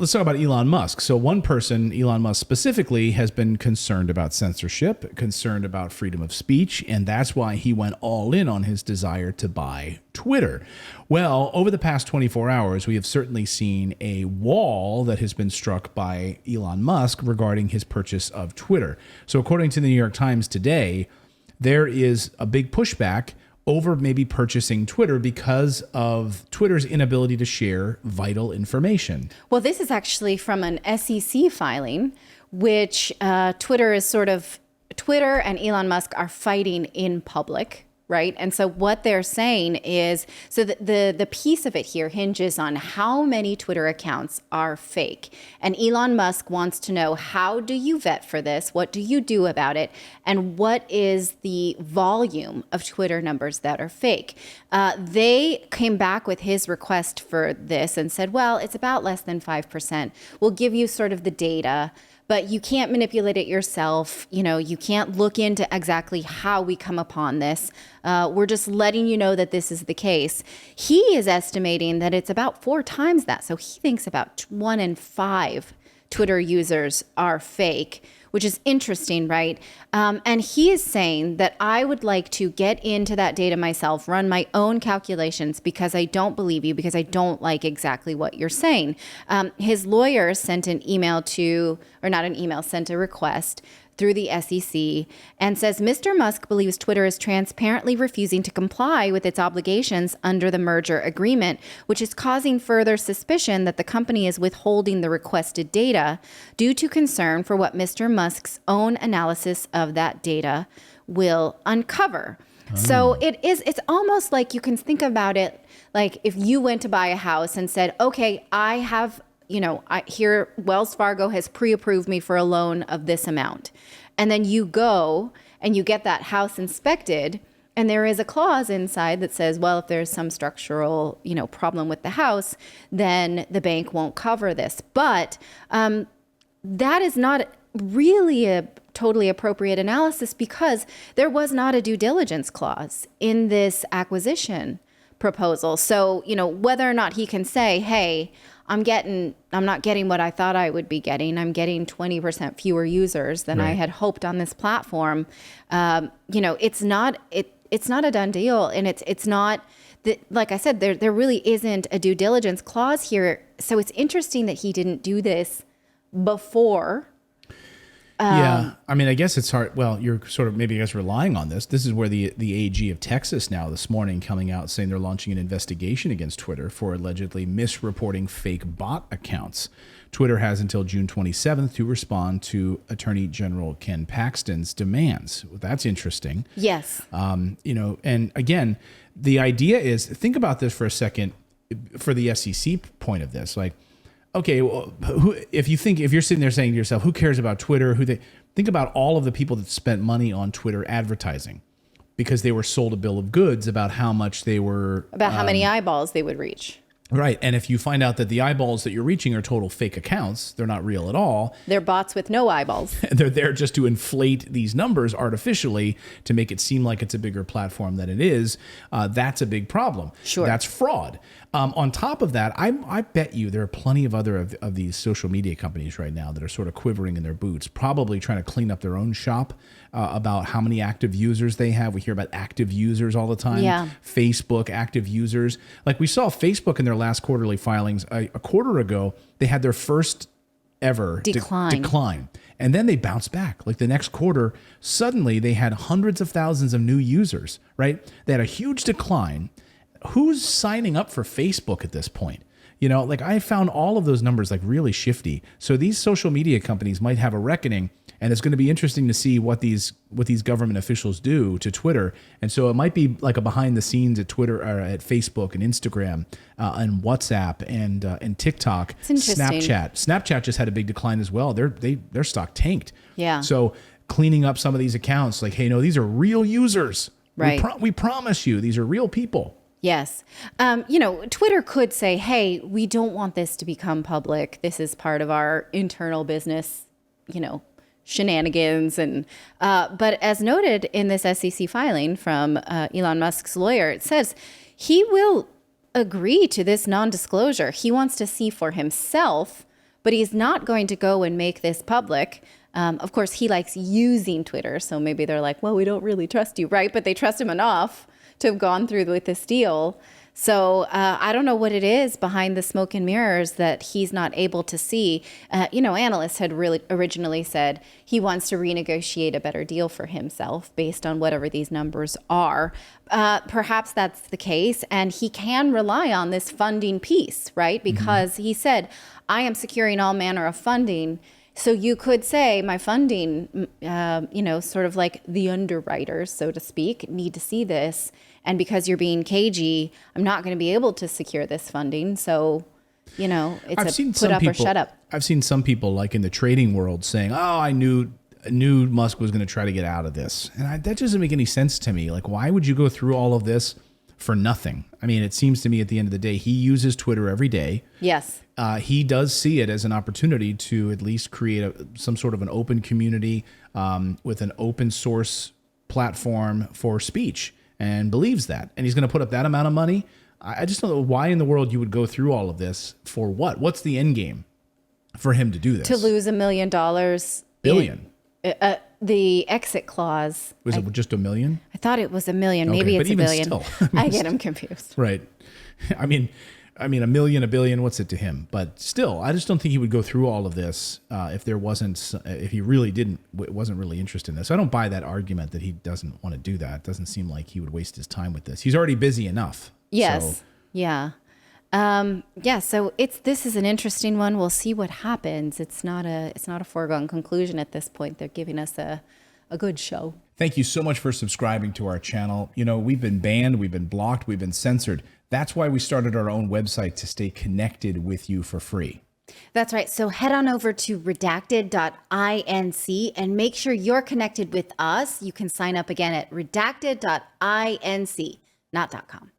Let's talk about Elon Musk. So one person, Elon Musk specifically, has been concerned about censorship, concerned about freedom of speech, and that's why he went all in on his desire to buy Twitter. Well, over the past 24 hours, we have certainly seen a wall that has been struck by Elon Musk regarding his purchase of Twitter. So according to the New York Times today, there is a big pushback over maybe purchasing Twitter because of Twitter's inability to share vital information. Well, this is actually from an SEC filing, which Twitter and Elon Musk are fighting in public, right? And so what they're saying is, so the piece of it here hinges on how many Twitter accounts are fake. And Elon Musk wants to know, how do you vet for this? What do you do about it? And what is the volume of Twitter numbers that are fake? They came back with his request for this and said, well, it's about less than 5%. We'll give you sort of the data, but you can't manipulate it yourself. You know, you can't look into exactly how we come upon this. We're just letting you know that this is the case. He is estimating that it's about 4 times that. So he thinks about 1 in 5 Twitter users are fake, which is interesting, right? And he is saying that I would like to get into that data myself, run my own calculations, because I don't believe you, because I don't like exactly what you're saying. His lawyer sent an email sent a request through the SEC and says, Mr. Musk believes Twitter is transparently refusing to comply with its obligations under the merger agreement, which is causing further suspicion that the company is withholding the requested data due to concern for what Mr. Musk's own analysis of that data will uncover. So it's almost like you can think about it like if you went to buy a house and said, okay, I have, here Wells Fargo has pre-approved me for a loan of this amount. And then you go and you get that house inspected, and there is a clause inside that says, well, if there's some structural, problem with the house, then the bank won't cover this. But that is not really a totally appropriate analysis, because there was not a due diligence clause in this acquisition proposal. So, whether or not he can say, hey, I'm not getting what I thought I would be getting. I'm getting 20% fewer users than I had hoped on this platform. It's not a done deal. And it's not that, like I said, there really isn't a due diligence clause here. So it's interesting that he didn't do this before. Yeah, I mean, I guess it's hard. Well, you're sort of maybe relying on this. This is where the AG of Texas now this morning coming out saying they're launching an investigation against Twitter for allegedly misreporting fake bot accounts. Twitter has until June 27th to respond to Attorney General Ken Paxton's demands. That's interesting. Yes. And again, the idea is, think about this for a second for the SEC point of this, like, okay, well, if you're sitting there saying to yourself, who cares about Twitter? Think about all of the people that spent money on Twitter advertising because they were sold a bill of goods about how much they were... About how many eyeballs they would reach. Right. And if you find out that the eyeballs that you're reaching are total fake accounts, they're not real at all. They're bots with no eyeballs. They're there just to inflate these numbers artificially to make it seem like it's a bigger platform than it is. That's a big problem. Sure. That's fraud. On top of that, I bet you there are plenty of other of these social media companies right now that are sort of quivering in their boots, probably trying to clean up their own shop about how many active users they have. We hear about active users all the time. Yeah. Facebook active users. Like we saw Facebook in their last quarterly filings a quarter ago, they had their first ever decline. And then they bounced back. Like the next quarter, suddenly they had hundreds of thousands of new users, right? They had a huge decline. Who's signing up for Facebook at this point? Like I found all of those numbers like really shifty. So these social media companies might have a reckoning, and it's going to be interesting to see what these government officials do to Twitter. And so it might be like a behind the scenes at Twitter or at Facebook and Instagram and WhatsApp and TikTok, Snapchat. Snapchat just had a big decline as well. Their stock tanked. Yeah. So cleaning up some of these accounts, like, hey, no, these are real users. Right. We promise you, these are real people. Yes. Twitter could say, hey, we don't want this to become public. This is part of our internal business, shenanigans. But as noted in this SEC filing from Elon Musk's lawyer, it says he will agree to this non-disclosure. He wants to see for himself but he's not going to go and make this public. Of course, he likes using Twitter, so maybe they're like, well, we don't really trust you, right? But they trust him enough to have gone through with this deal. So I don't know what it is behind the smoke and mirrors that he's not able to see. Analysts had really originally said he wants to renegotiate a better deal for himself based on whatever these numbers are. Perhaps that's the case. And he can rely on this funding piece, right? Because he said, I am securing all manner of funding. So you could say my funding, sort of like the underwriters, so to speak, need to see this. And because you're being cagey, I'm not going to be able to secure this funding. So, it's put up or shut up. I've seen some people like in the trading world saying, oh, I knew Musk was going to try to get out of this. And that doesn't make any sense to me. Like, why would you go through all of this for nothing? I mean, it seems to me at the end of the day, he uses Twitter every day. Yes. He does see it as an opportunity to at least create some sort of an open community with an open source platform for speech, and believes that. And he's going to put up that amount of money. I just don't know why in the world you would go through all of this for what? What's the end game for him to do this? To lose $1 million. Billion. The exit clause. Was it just $1 million? I thought it was $1 million. Maybe it's $1 billion. Still, I get him confused. Right. I mean, $1 million, $1 billion, what's it to him? But still, I just don't think he would go through all of this if he really wasn't really interested in this. I don't buy that argument that he doesn't want to do that. It doesn't seem like he would waste his time with this. He's already busy enough. Yes. So. Yeah. So this is an interesting one. We'll see what happens. It's not a foregone conclusion at this point. They're giving us a good show. Thank you so much for subscribing to our channel. We've been banned, we've been blocked, we've been censored. That's why we started our own website, to stay connected with you for free. That's right. So head on over to redacted.inc and make sure you're connected with us. You can sign up again at redacted.inc, not .com.